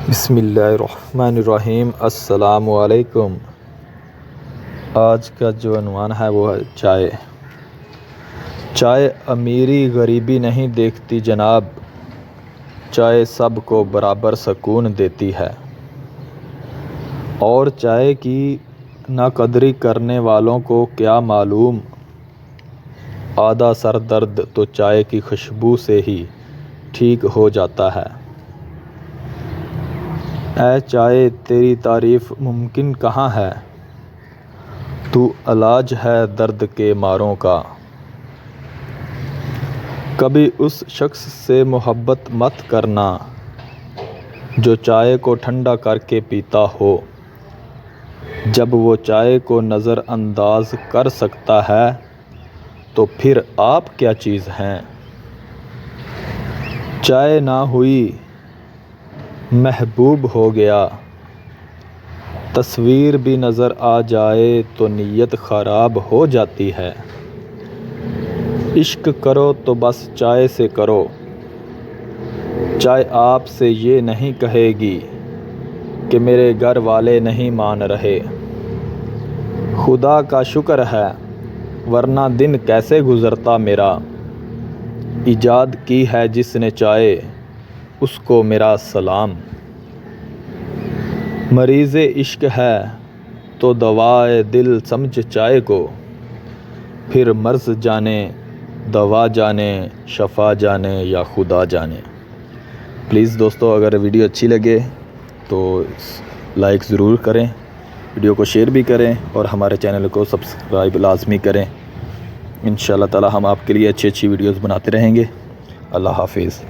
بسم اللہ الرحمن الرحیم۔ السلام علیکم۔ آج کا جو عنوان ہے وہ ہے چائے۔ چائے امیری غریبی نہیں دیکھتی جناب، چائے سب کو برابر سکون دیتی ہے، اور چائے کی ناقدری کرنے والوں کو کیا معلوم، آدھا سر درد تو چائے کی خوشبو سے ہی ٹھیک ہو جاتا ہے۔ اے چائے تیری تعریف ممکن کہاں ہے، تو علاج ہے درد کے ماروں کا۔ کبھی اس شخص سے محبت مت کرنا جو چائے کو ٹھنڈا کر کے پیتا ہو، جب وہ چائے کو نظر انداز کر سکتا ہے تو پھر آپ کیا چیز ہیں۔ چائے نہ ہوئی محبوب ہو گیا، تصویر بھی نظر آ جائے تو نیت خراب ہو جاتی ہے۔ عشق کرو تو بس چائے سے کرو، چائے آپ سے یہ نہیں کہے گی کہ میرے گھر والے نہیں مان رہے۔ خدا کا شکر ہے ورنہ دن کیسے گزرتا میرا، ایجاد کی ہے جس نے چائے اس کو میرا سلام۔ مریض عشق ہے تو دوائے دل سمجھ چائے کو، پھر مرض جانے دوا جانے شفا جانے یا خدا جانے۔ پلیز دوستو، اگر ویڈیو اچھی لگے تو لائک ضرور کریں، ویڈیو کو شیئر بھی کریں اور ہمارے چینل کو سبسکرائب لازمی کریں۔ انشاءاللہ تعالی ہم آپ کے لیے اچھی ویڈیوز بناتے رہیں گے۔ اللہ حافظ۔